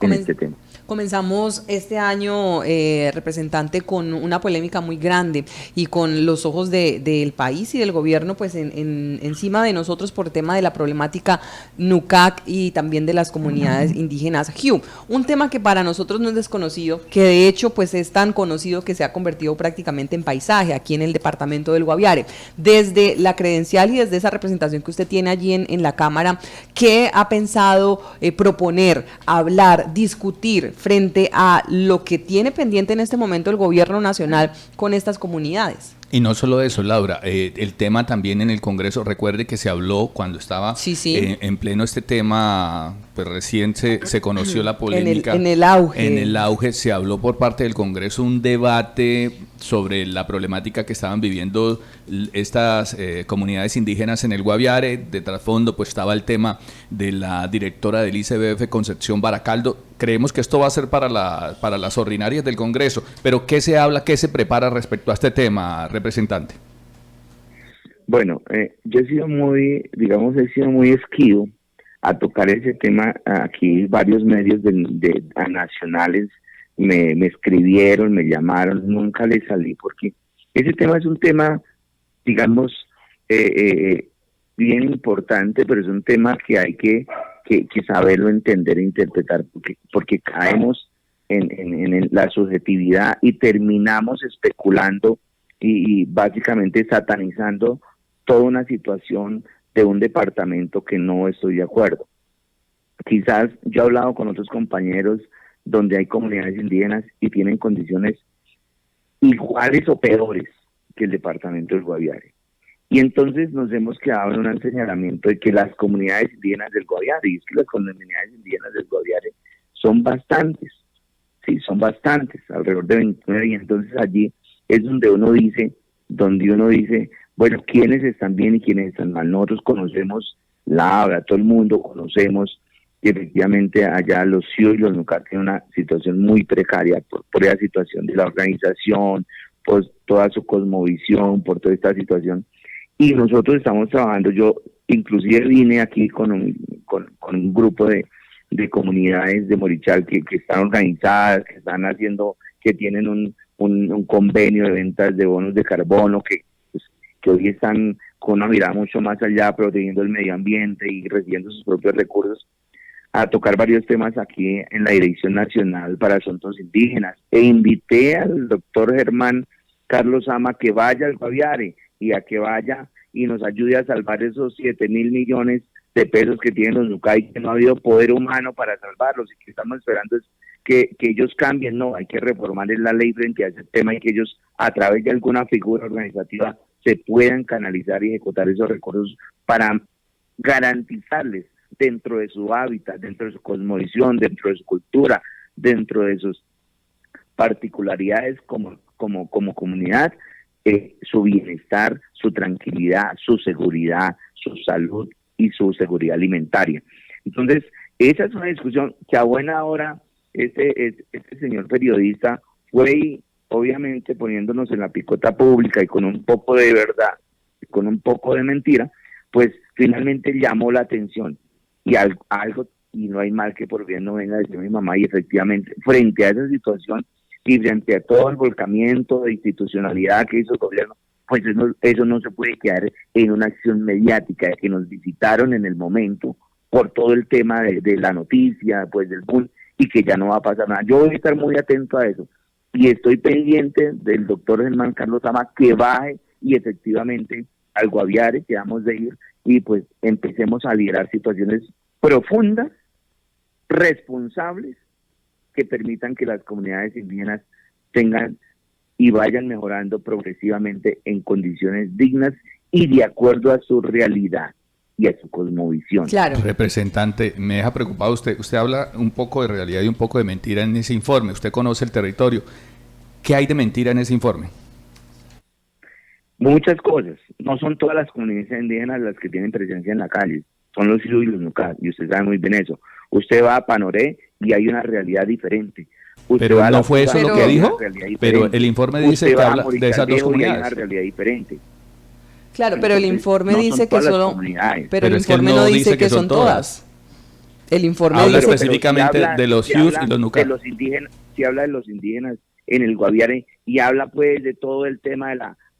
en Comen- este tema. Comenzamos este año, representante, con una polémica muy grande y con los ojos del país y del gobierno pues encima de nosotros por tema de la problemática NUCAC y también de las comunidades indígenas Hu. Un tema que para nosotros no es desconocido, que de hecho pues es tan conocido que se ha convertido prácticamente en paisaje aquí en el departamento del Guaviare. Desde la credencial y desde esa representación que usted tiene allí en la Cámara, ¿qué ha pensado proponer, hablar, discutir frente a lo que tiene pendiente en este momento el gobierno nacional con estas comunidades? Y no solo eso, Laura, el tema también en el Congreso, recuerde que se habló cuando estaba Sí. en pleno este tema, pues recién se conoció la polémica. En el auge. En el auge se habló por parte del Congreso un debate sobre la problemática que estaban viviendo estas comunidades indígenas en el Guaviare. De trasfondo pues estaba el tema de la directora del ICBF, Concepción Baracaldo. Creemos que esto va a ser para las ordinarias del Congreso, pero ¿qué se habla, qué se prepara respecto a este tema, representante? Bueno, yo he sido he sido muy esquivo a tocar ese tema. Aquí varios medios nacionales me escribieron, me llamaron, nunca les salí porque ese tema es un tema, digamos, bien importante, pero es un tema que hay que saberlo entender e interpretar, porque caemos en la subjetividad y terminamos especulando y básicamente satanizando toda una situación de un departamento que no estoy de acuerdo. Quizás yo he hablado con otros compañeros donde hay comunidades indígenas y tienen condiciones iguales o peores que el departamento del Guaviare. Y entonces nos hemos quedado en un señalamiento de que las comunidades indígenas del Guaviare, y es que las comunidades indígenas del Guaviare son bastantes, sí, son bastantes, alrededor de 29, y entonces allí es donde uno dice, bueno, quiénes están bien y quiénes están mal. Nosotros conocemos Laura, todo el mundo conocemos que efectivamente allá los CIO y los NUCAC tienen una situación muy precaria por esa situación de la organización, por toda su cosmovisión, por toda esta situación. Y nosotros estamos trabajando, yo inclusive vine aquí con un grupo de comunidades de Morichal que están organizadas, que están haciendo, que tienen un convenio de ventas de bonos de carbono, que hoy están con una mirada mucho más allá, protegiendo el medio ambiente y recibiendo sus propios recursos, a tocar varios temas aquí en la Dirección Nacional para Asuntos Indígenas. E invité al doctor Germán Carlos Ama que vaya al Guaviare y a que vaya y nos ayude a salvar esos 7.000 millones de pesos que tienen los NUCAI, que no ha habido poder humano para salvarlos, y que estamos esperando es que ellos cambien. No, hay que reformar la ley frente a ese tema y que ellos, a través de alguna figura organizativa, se puedan canalizar y ejecutar esos recursos para garantizarles dentro de su hábitat, dentro de su cosmovisión, dentro de su cultura, dentro de sus particularidades como comunidad, su bienestar, su tranquilidad, su seguridad, su salud y su seguridad alimentaria. Entonces, esa es una discusión que a buena hora este señor periodista fue, y obviamente poniéndonos en la picota pública y con un poco de verdad, con un poco de mentira, pues finalmente llamó la atención. Y algo, y no hay mal que por bien no venga, decía mi mamá, y efectivamente, frente a esa situación y frente a todo el volcamiento de institucionalidad que hizo el gobierno, pues eso no se puede quedar en una acción mediática de que nos visitaron en el momento por todo el tema de la noticia, pues del boom, y que ya no va a pasar nada. Yo voy a estar muy atento a eso y estoy pendiente del doctor Germán Carlos Ama que baje y efectivamente al Guaviare, que vamos de ir, y pues empecemos a liderar situaciones profundas, responsables, que permitan que las comunidades indígenas tengan y vayan mejorando progresivamente en condiciones dignas y de acuerdo a su realidad y a su cosmovisión. Claro. Representante, me deja preocupado usted habla un poco de realidad y un poco de mentira en ese informe, usted conoce el territorio. ¿Qué hay de mentira en ese informe? Muchas cosas. No son todas las comunidades indígenas las que tienen presencia en la calle, son los Silu y los NUCAC, y usted sabe muy bien eso. Usted va a Panoré y hay una realidad diferente. Usted pero no fue eso lo que dijo, pero el informe dice que habla de esas dos comunidades. Hay una realidad diferente. Claro, pero el informe no dice son que todas las solo, comunidades. pero el es que informe no no dice que son todas. El informe habla dice, específicamente de los Hughes y los Nucar. De los indígenas, sí habla de los indígenas en el Guaviare y habla pues de todo el tema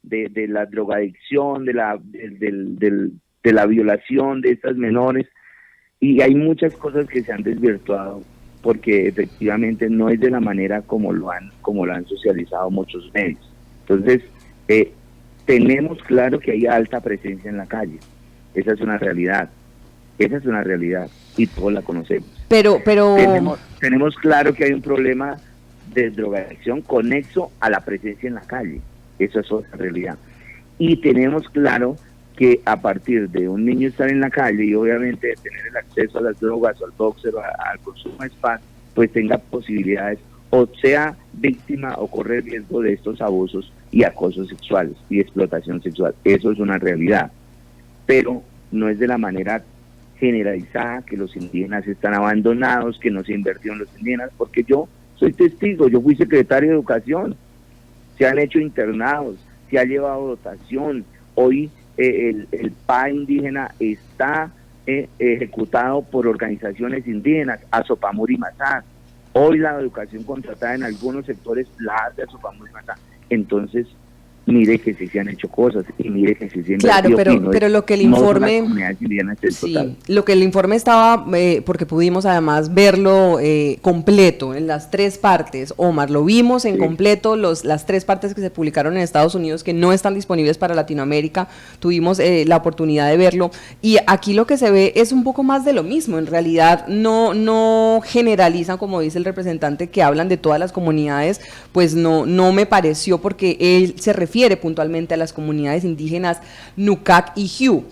de la drogadicción, de la violación de estas menores, y hay muchas cosas que se han desvirtuado porque efectivamente no es de la manera como lo han socializado muchos medios. Entonces, tenemos claro que hay alta presencia en la calle. Esa es una realidad. Y todos la conocemos. Pero tenemos claro que hay un problema de drogadicción conexo a la presencia en la calle. Eso es otra realidad. Y tenemos claro que a partir de un niño estar en la calle y obviamente de tener el acceso a las drogas o al boxer o al consumo de spa, pues tenga posibilidades o sea víctima o corre riesgo de estos abusos y acosos sexuales y explotación sexual. Eso es una realidad. Pero no es de la manera generalizada que los indígenas están abandonados, que no se invirtió en los indígenas, porque yo soy testigo, yo fui secretario de Educación, se han hecho internados, se ha llevado dotación, hoy el PA indígena está ejecutado por organizaciones indígenas, Azopamur y Mazá. Hoy la educación contratada en algunos sectores la hace Azopamur y Mazá. Entonces, mire que sí se han hecho cosas y mire que sí se han claro, pero lo que el informe lo que el informe estaba porque pudimos además verlo completo en las 3 partes, Omar, lo vimos en completo, las 3 partes que se publicaron en Estados Unidos que no están disponibles para Latinoamérica, tuvimos la oportunidad de verlo y aquí lo que se ve es un poco más de lo mismo, en realidad no generalizan, como dice el representante, que hablan de todas las comunidades, pues no me pareció, porque él se refiere puntualmente a las comunidades indígenas Nucac y Hugh.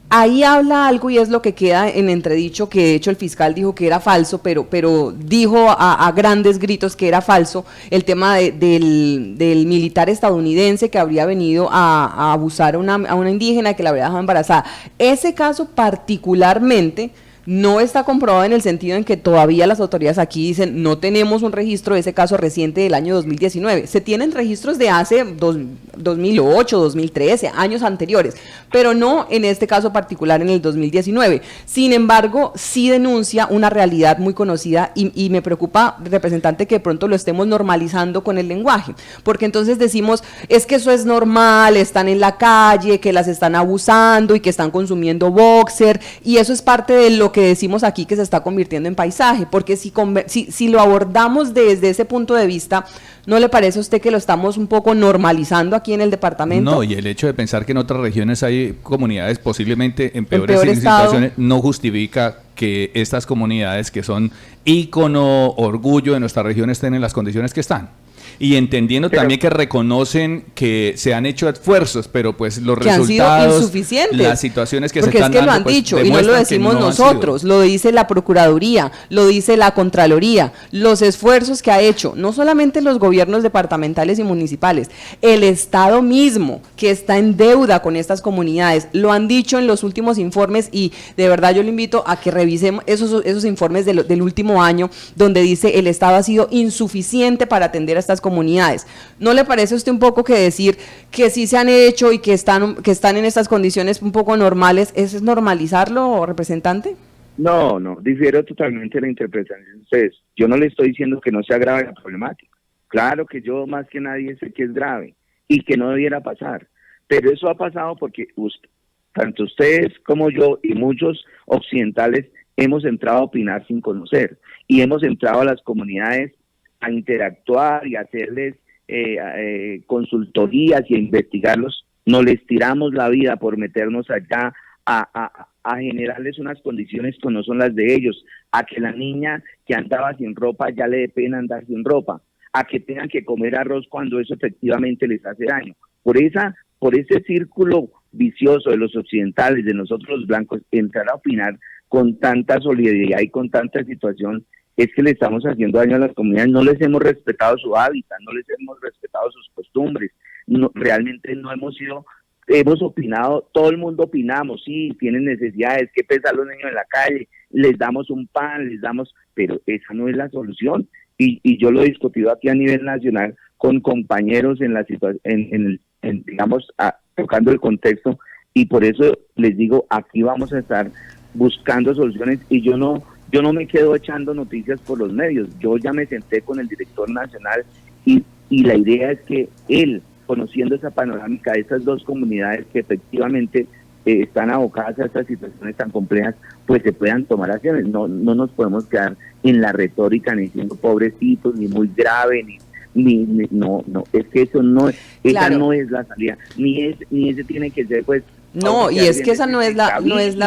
Ahí habla algo y es lo que queda en entredicho, que de hecho el fiscal dijo que era falso, pero dijo a grandes gritos que era falso el tema del militar estadounidense que habría venido a abusar a una indígena que la habría dejado embarazada. Ese caso particularmente no está comprobado en el sentido en que todavía las autoridades aquí dicen no tenemos un registro de ese caso reciente del año 2019. Se tienen registros de hace 2008, 2013, años anteriores, pero no en este caso particular en el 2019. Sin embargo, sí denuncia una realidad muy conocida y me preocupa, representante, que de pronto lo estemos normalizando con el lenguaje, porque entonces decimos, es que eso es normal, están en la calle, que las están abusando y que están consumiendo boxer, y eso es parte de lo que decimos aquí que se está convirtiendo en paisaje, porque si lo abordamos desde ese punto de vista, ¿no le parece a usted que lo estamos un poco normalizando aquí en el departamento? No, y el hecho de pensar que en otras regiones hay comunidades posiblemente en peores situaciones no justifica que estas comunidades que son ícono, orgullo de nuestra región estén en las condiciones que están. Y entendiendo también que reconocen que se han hecho esfuerzos, pero pues los resultados, han sido insuficientes, las situaciones que porque se están dando, lo han pues, dicho y no lo decimos nosotros, lo dice la Procuraduría, lo dice la Contraloría, los esfuerzos que ha hecho, no solamente los gobiernos departamentales y municipales, el Estado mismo, que está en deuda con estas comunidades, lo han dicho en los últimos informes, y de verdad yo le invito a que revisemos esos informes del último año, donde dice el Estado ha sido insuficiente para atender a estas comunidades. ¿No le parece a usted un poco que decir que sí se han hecho y que están en estas condiciones un poco normales, ¿eso es normalizarlo, representante? No, difiero totalmente de la interpretación de ustedes. Yo no le estoy diciendo que no sea grave la problemática. Claro que yo más que nadie sé que es grave y que no debiera pasar, pero eso ha pasado porque tanto ustedes como yo y muchos occidentales hemos entrado a opinar sin conocer y hemos entrado a las comunidades a interactuar y a hacerles consultorías y a investigarlos. No les tiramos la vida por meternos allá a generarles unas condiciones que no son las de ellos, a que la niña que andaba sin ropa ya le dé pena andar sin ropa, a que tengan que comer arroz cuando eso efectivamente les hace daño. Por ese círculo vicioso de los occidentales, de nosotros los blancos, entrar a opinar con tanta solidaridad y con tanta situación, es que le estamos haciendo daño a las comunidades. No les hemos respetado su hábitat, no les hemos respetado sus costumbres, realmente no hemos opinado, todo el mundo opinamos, sí, tienen necesidades, que pesar los niños en la calle, les damos un pan, pero esa no es la solución, y yo lo he discutido aquí a nivel nacional con compañeros en la situación, digamos, tocando el contexto, y por eso les digo, aquí vamos a estar buscando soluciones, y yo no Yo no me quedo echando noticias por los medios, yo ya me senté con el director nacional y la idea es que él, conociendo esa panorámica de esas dos comunidades que efectivamente están abocadas a estas situaciones tan complejas, pues se puedan tomar acciones. No nos podemos quedar en la retórica ni diciendo pobrecitos, ni muy grave, no, es que eso no, esa no es la salida, ni ese tiene que ser pues. No, y es que esa no es la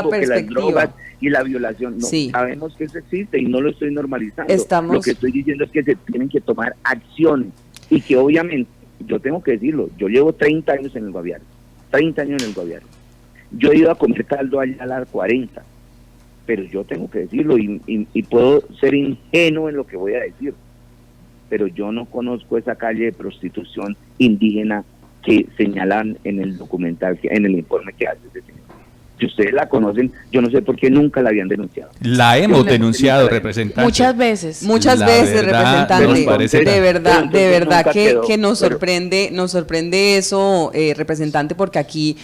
perspectiva. Las drogas y la violación, sabemos que eso existe y no lo estoy normalizando. Lo que estoy diciendo es que se tienen que tomar acciones y que obviamente, yo tengo que decirlo, yo llevo 30 años en el Guaviare, 30 años en el Guaviare. Yo he ido a comer caldo allá a las 40, pero yo tengo que decirlo y puedo ser ingenuo en lo que voy a decir, pero yo no conozco esa calle de prostitución indígena que señalan en el documental, en el informe que hace ese señor. Si ustedes la conocen, yo no sé por qué nunca la habían denunciado. La hemos denunciado, representante. Muchas veces, representante. De verdad que nos sorprende eso, representante, porque aquí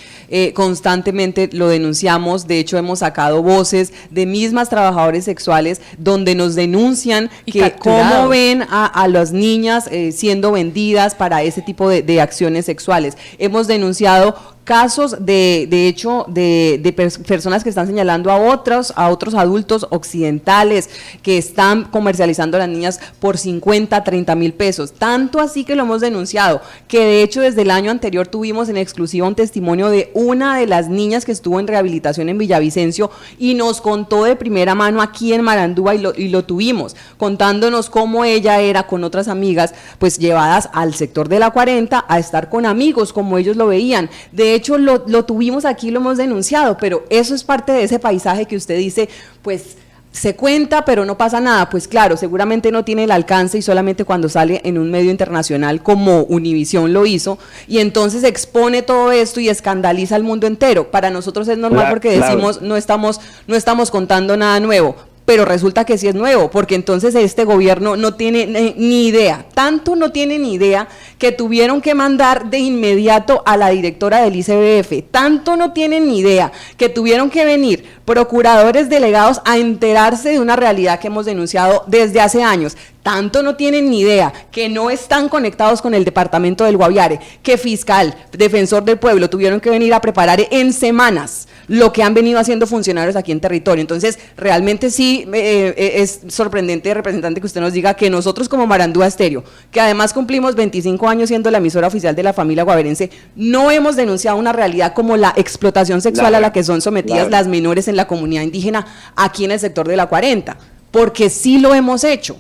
constantemente lo denunciamos. De hecho, hemos sacado voces de mismas trabajadores sexuales donde nos denuncian que cómo ven a las niñas siendo vendidas para ese tipo de acciones sexuales. Hemos denunciado casos de hecho de personas que están señalando a otros adultos occidentales que están comercializando a las niñas por 50, 30 mil pesos, tanto así que lo hemos denunciado, que de hecho desde el año anterior tuvimos en exclusiva un testimonio de una de las niñas que estuvo en rehabilitación en Villavicencio y nos contó de primera mano aquí en Marandúa y lo tuvimos, contándonos cómo ella era con otras amigas, pues llevadas al sector de la 40 a estar con amigos, como ellos lo veían. De hecho, lo tuvimos aquí, lo hemos denunciado, pero eso es parte de ese paisaje que usted dice, pues se cuenta, pero no pasa nada. Pues claro, seguramente no tiene el alcance y solamente cuando sale en un medio internacional como Univisión lo hizo, y entonces expone todo esto y escandaliza al mundo entero. Para nosotros es normal porque decimos, no estamos contando nada nuevo. Pero resulta que sí es nuevo, porque entonces este gobierno no tiene ni idea, tanto no tiene ni idea que tuvieron que mandar de inmediato a la directora del ICBF, tanto no tienen ni idea que tuvieron que venir procuradores delegados a enterarse de una realidad que hemos denunciado desde hace años. Tanto no tienen ni idea que no están conectados con el departamento del Guaviare, que fiscal, defensor del pueblo tuvieron que venir a preparar en semanas lo que han venido haciendo funcionarios aquí en territorio. Entonces, realmente sí es sorprendente, representante, que usted nos diga que nosotros como Marandúa Estéreo, que además cumplimos 25 años siendo la emisora oficial de la familia guaverense, no hemos denunciado una realidad como la explotación sexual a la que son sometidas las menores en la comunidad indígena aquí en el sector de la 40, porque sí lo hemos hecho.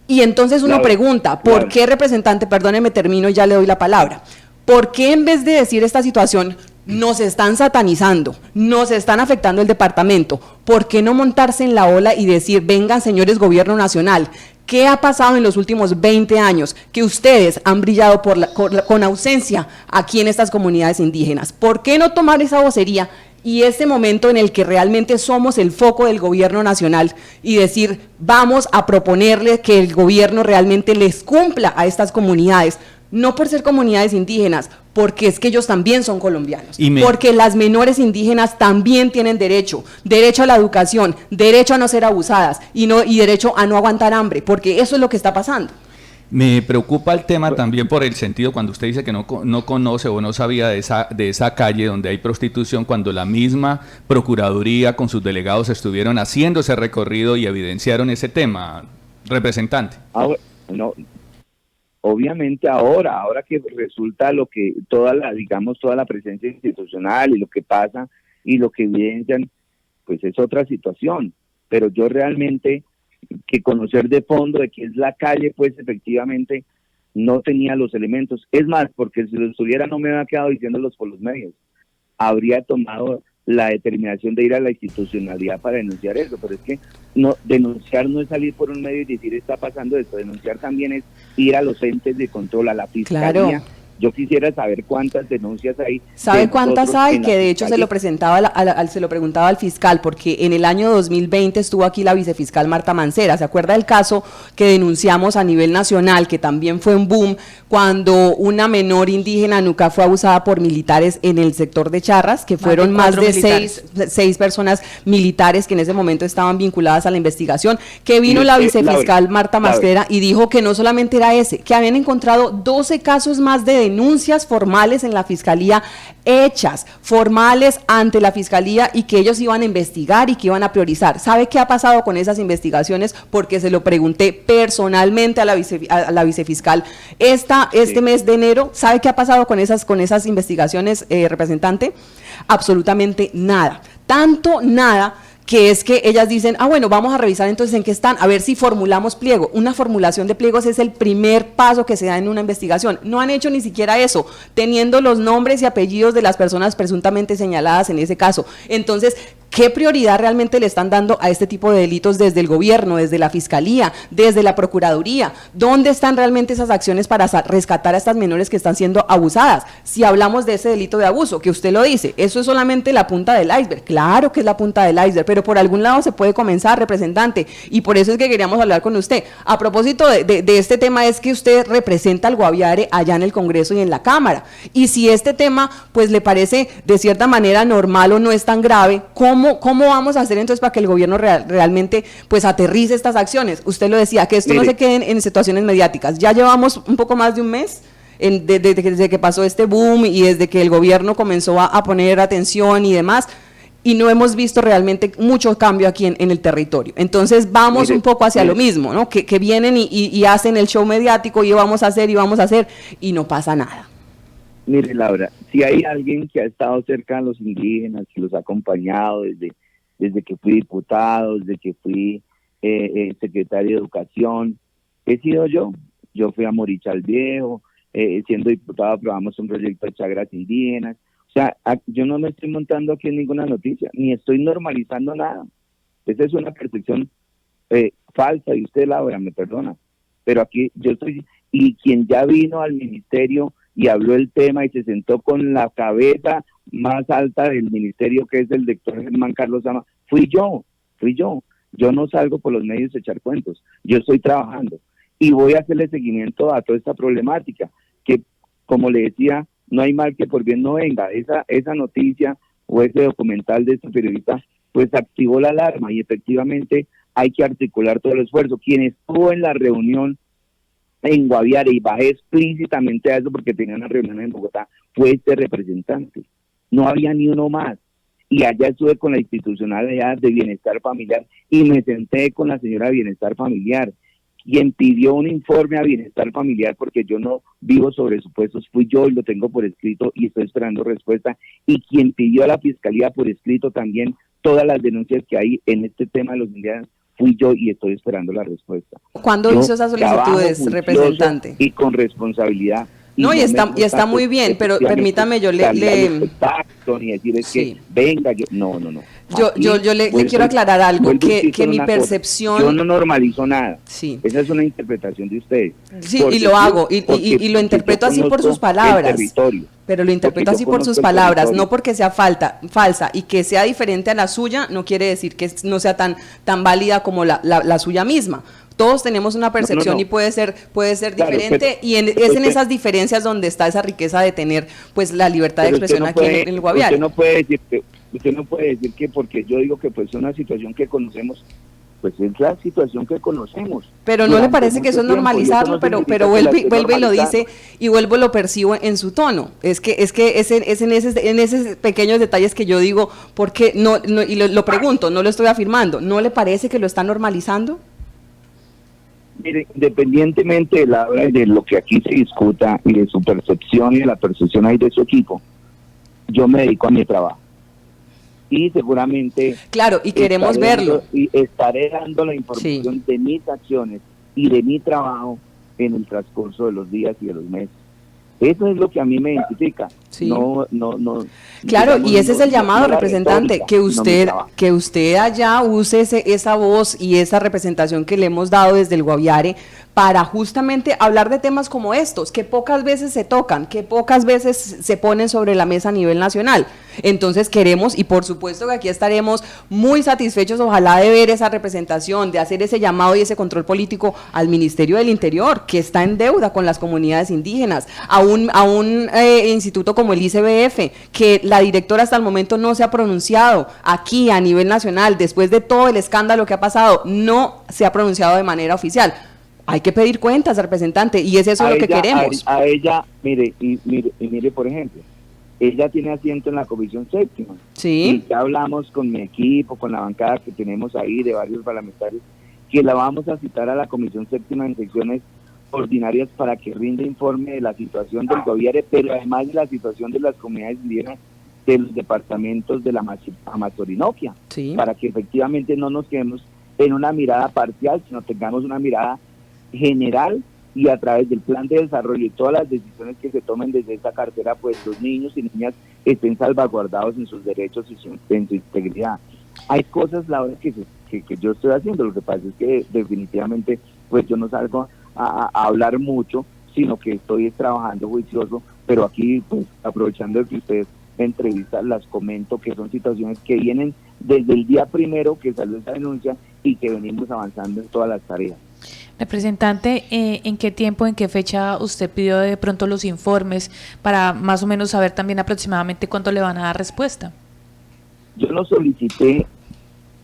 Y entonces uno pregunta, ¿por qué, representante, perdóneme, termino y ya le doy la palabra, por qué en vez de decir esta situación nos están satanizando, nos están afectando el departamento, por qué no montarse en la ola y decir, vengan señores gobierno nacional, ¿qué ha pasado en los últimos 20 años que ustedes han brillado con ausencia aquí en estas comunidades indígenas? ¿Por qué no tomar esa vocería y ese momento en el que realmente somos el foco del gobierno nacional y decir, vamos a proponerle que el gobierno realmente les cumpla a estas comunidades, no por ser comunidades indígenas, porque es que ellos también son colombianos, porque las menores indígenas también tienen derecho a la educación, derecho a no ser abusadas y derecho a no aguantar hambre, porque eso es lo que está pasando. Me preocupa el tema también por el sentido cuando usted dice que no conoce o no sabía de esa calle donde hay prostitución, cuando la misma Procuraduría con sus delegados estuvieron haciendo ese recorrido y evidenciaron ese tema, representante. Obviamente ahora que resulta lo que toda la presencia institucional y lo que pasa y lo que evidencian, pues es otra situación, pero yo realmente que conocer de fondo de qué es la calle, pues efectivamente no tenía los elementos. Es más, porque si lo estuviera no me había quedado diciéndolos por los medios. Habría tomado la determinación de ir a la institucionalidad para denunciar eso, pero es que denunciar no es salir por un medio y decir está pasando esto, denunciar también es ir a los entes de control, a la fiscalía Yo quisiera saber cuántas denuncias hay. ¿Sabe cuántas hay? Que de hecho se lo presentaba se lo preguntaba al fiscal, porque en el año 2020 estuvo aquí la vicefiscal Marta Mancera. ¿Se acuerda del caso que denunciamos a nivel nacional, que también fue un boom, cuando una menor indígena nuca fue abusada por militares en el sector de Charras, que fueron más de seis personas militares que en ese momento estaban vinculadas a la investigación, que vino la vicefiscal Marta Mancera y dijo que no solamente era ese, que habían encontrado 12 casos más de denuncias formales en la fiscalía, hechas, formales ante la fiscalía, y que ellos iban a investigar y que iban a priorizar. ¿Sabe qué ha pasado con esas investigaciones? Porque se lo pregunté personalmente a la vicefiscal este mes de enero. ¿Sabe qué ha pasado con esas investigaciones, representante? Absolutamente nada. Tanto nada que es que ellas dicen, bueno, vamos a revisar entonces en qué están, a ver si formulamos pliego. Una formulación de pliegos es el primer paso que se da en una investigación. No han hecho ni siquiera eso, teniendo los nombres y apellidos de las personas presuntamente señaladas en ese caso. Entonces, ¿qué prioridad realmente le están dando a este tipo de delitos desde el gobierno, desde la fiscalía, desde la procuraduría? ¿Dónde están realmente esas acciones para rescatar a estas menores que están siendo abusadas? Si hablamos de ese delito de abuso, que usted lo dice, eso es solamente la punta del iceberg. Claro que es la punta del iceberg, pero por algún lado se puede comenzar, representante, y por eso es que queríamos hablar con usted. A propósito de este tema, es que usted representa al Guaviare allá en el Congreso y en la Cámara, y si este tema pues le parece de cierta manera normal o no es tan grave, ¿Cómo vamos a hacer entonces para que el gobierno realmente pues aterrice estas acciones? Usted lo decía, que esto no se quede en situaciones mediáticas. Ya llevamos un poco más de un mes desde que pasó este boom y desde que el gobierno comenzó a poner atención y demás, y no hemos visto realmente mucho cambio aquí en el territorio. Entonces vamos un poco hacia lo mismo, ¿no? Que vienen y hacen el show mediático, y vamos a hacer, y no pasa nada. Mire, Laura, si hay alguien que ha estado cerca de los indígenas, que los ha acompañado desde que fui diputado, desde que fui secretario de Educación, he sido yo. Yo fui a Morichal Viejo, siendo diputado aprobamos un proyecto de chagras indígenas. O sea, yo no me estoy montando aquí en ninguna noticia, ni estoy normalizando nada. Esa es una percepción falsa, y usted, Laura, me perdona, pero aquí yo estoy, y quien ya vino al ministerio y habló el tema y se sentó con la cabeza más alta del ministerio, que es el doctor Germán Carlos Sama, fui yo. Yo no salgo por los medios a echar cuentos, yo estoy trabajando y voy a hacerle seguimiento a toda esta problemática, que, como le decía, no hay mal que por bien no venga. Esa noticia o ese documental de este periodista pues activó la alarma, y efectivamente hay que articular todo el esfuerzo. Quien estuvo en la reunión en Guaviare, y bajé explícitamente a eso porque tenía una reunión en Bogotá, fue este representante. No había ni uno más. Y allá estuve con la institucionalidad de Bienestar Familiar y me senté con la señora de Bienestar Familiar, quien pidió un informe a Bienestar Familiar, porque yo no vivo sobre supuestos, fui yo y lo tengo por escrito y estoy esperando respuesta, y quien pidió a la Fiscalía por escrito también todas las denuncias que hay en este tema de los indígenas, fui yo, y estoy esperando la respuesta. ¿Cuándo hizo esas solicitudes, representante? Y con responsabilidad. No, y está muy bien, pero permítame, yo le ni decir es sí. Que venga, no. Yo le quiero aclarar algo, que mi percepción... Yo no normalizo nada. Sí. Esa es una interpretación de ustedes. Sí, y lo hago, y lo interpreto así por sus palabras. Pero lo interpreto así por sus palabras, no porque sea falsa, y que sea diferente a la suya, no quiere decir que no sea tan válida como la suya misma. Todos tenemos una percepción y puede ser diferente, claro, y es en esas diferencias donde está esa riqueza de tener pues la libertad de expresión aquí en el Guaviare. Usted no puede decir que porque yo digo que pues es una situación que conocemos, pues es la situación que conocemos. Pero no le parece que eso es normalizarlo, pero vuelve y lo dice, y vuelvo lo percibo en su tono. Es en esos pequeños detalles que yo digo, porque y lo pregunto, no lo estoy afirmando, ¿no le parece que lo está normalizando? Mire, independientemente de lo que aquí se discuta y de su percepción y de la percepción ahí de su equipo, yo me dedico a mi trabajo. Y seguramente... Claro, y queremos verlo. Y estaré dando la información de mis acciones y de mi trabajo en el transcurso de los días y de los meses. Eso es lo que a mí me identifica. Sí. No. Claro, digamos, y ese es el llamado, representante, que usted allá use esa voz y esa representación que le hemos dado desde el Guaviare para justamente hablar de temas como estos, que pocas veces se tocan, que pocas veces se ponen sobre la mesa a nivel nacional. Entonces queremos, y por supuesto que aquí estaremos muy satisfechos, ojalá, de ver esa representación, de hacer ese llamado y ese control político al Ministerio del Interior, que está en deuda con las comunidades indígenas, a un instituto como el ICBF, que la directora hasta el momento no se ha pronunciado aquí a nivel nacional, después de todo el escándalo que ha pasado, no se ha pronunciado de manera oficial. Hay que pedir cuentas, representante, y es eso lo que queremos. A ella, mire, por ejemplo, ella tiene asiento en la Comisión Séptima. Sí. Y ya hablamos con mi equipo, con la bancada que tenemos ahí de varios parlamentarios, que la vamos a citar a la Comisión Séptima en secciones ordinarias para que rinde informe de la situación del gobierno, pero además de la situación de las comunidades indígenas de los departamentos de la Amazorinoquia, sí, para que efectivamente no nos quedemos en una mirada parcial, sino tengamos una mirada general, y a través del plan de desarrollo y todas las decisiones que se tomen desde esta cartera, pues los niños y niñas estén salvaguardados en sus derechos y en su integridad. Hay cosas, Laura, que yo estoy haciendo. Lo que pasa es que definitivamente pues yo no salgo a hablar mucho, sino que estoy trabajando juicioso, pero aquí pues aprovechando que ustedes me entrevistan, las comento que son situaciones que vienen desde el día primero que salió esa denuncia y que venimos avanzando en todas las tareas. Representante, ¿en qué tiempo, en qué fecha usted pidió de pronto los informes para más o menos saber también aproximadamente cuánto le van a dar respuesta? Yo lo solicité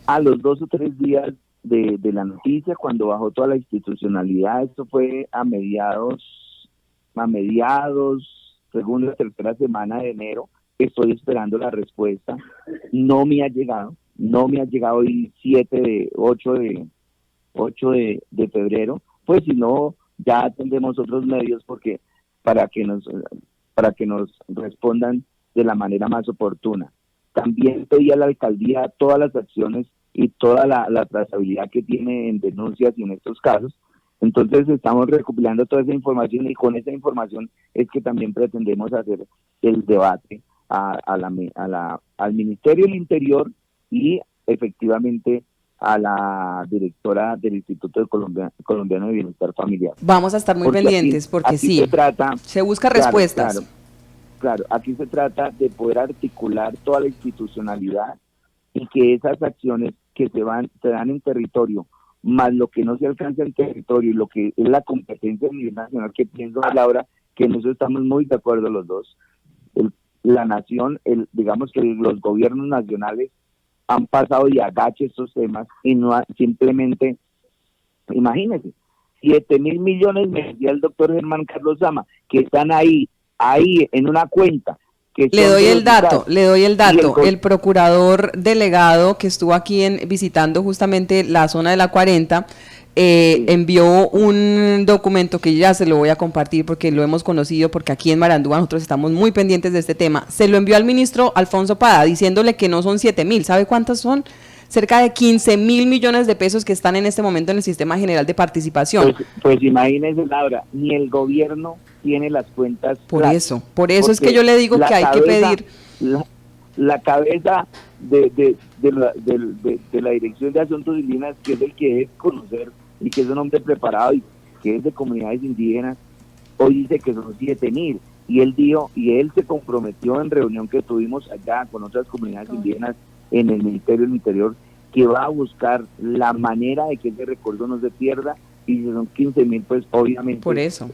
a los 2 o 3 días de la noticia, cuando bajó toda la institucionalidad. Esto fue a mediados, segunda o tercera semana de enero. Estoy esperando la respuesta. No me ha llegado hoy 8 de febrero, pues si no, ya tendremos otros medios porque para que nos respondan de la manera más oportuna. También pedí a la alcaldía todas las acciones y toda la trazabilidad que tiene en denuncias y en estos casos. Entonces estamos recopilando toda esa información, y con esa información es que también pretendemos hacer el debate al Ministerio del Interior y efectivamente a la directora del Instituto Colombiano de Bienestar Familiar. Vamos a estar muy pendientes, porque aquí sí, se busca respuestas. Claro, aquí se trata de poder articular toda la institucionalidad y que esas acciones que se dan en territorio, más lo que no se alcanza en territorio y lo que es la competencia a nivel nacional, que pienso, Laura, que en eso estamos muy de acuerdo los dos. La nación, digamos que los gobiernos nacionales han pasado de agache estos temas y no simplemente, imagínense, 7.000 millones, me decía el doctor Germán Carlos Sama, que están ahí en una cuenta. Le doy el dato. El procurador delegado que estuvo aquí visitando justamente la zona de la 40, envió un documento que ya se lo voy a compartir porque lo hemos conocido, porque aquí en Marandúa nosotros estamos muy pendientes de este tema. Se lo envió al ministro Alfonso Pada diciéndole que no son 7.000, ¿sabe cuántas son? Cerca de 15.000 millones de pesos que están en este momento en el Sistema General de Participación. Pues imagínese, Laura, ni el gobierno tiene las cuentas. Por eso es que yo le digo que hay que pedir. La cabeza de la Dirección de Asuntos Indígenas, que es el que debe conocer y que es un hombre preparado y que es de comunidades indígenas, hoy dice que son 7.000, y él se comprometió en reunión que tuvimos allá con otras comunidades indígenas en el Ministerio del Interior, que va a buscar la manera de que ese recurso no se pierda, y si son 15.000, pues obviamente por eso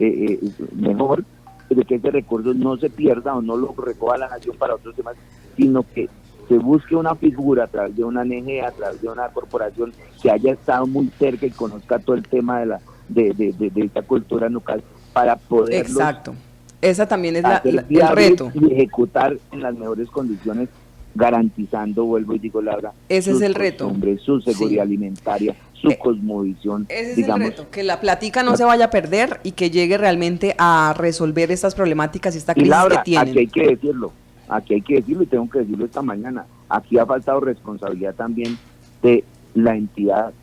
mejor de que ese recurso no se pierda o no lo recoja la nación para otros temas, sino que se busque una figura a través de una ONG, a través de una corporación que haya estado muy cerca y conozca todo el tema de esta cultura nucal para poder. Exacto, esa también es el reto. Y ejecutar en las mejores condiciones, garantizando, vuelvo y digo, Laura, ese es el reto. Su seguridad alimentaria, su cosmovisión. Ese es el reto, que la plática no se vaya a perder y que llegue realmente a resolver estas problemáticas y esta crisis, Laura, que tienen. Aquí hay que decirlo y tengo que decirlo esta mañana. Aquí ha faltado responsabilidad también de la entidad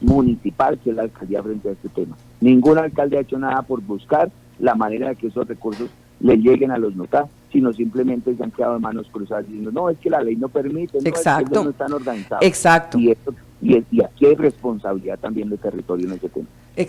municipal, que es la alcaldía, frente a este tema. Ningún alcalde ha hecho nada por buscar la manera de que esos recursos le lleguen a los notables, sino simplemente se han quedado de manos cruzadas diciendo, no, es que la ley no permite, no, exacto, es que ellos no están organizados. Exacto. Y aquí hay responsabilidad también de territorio en ese tema.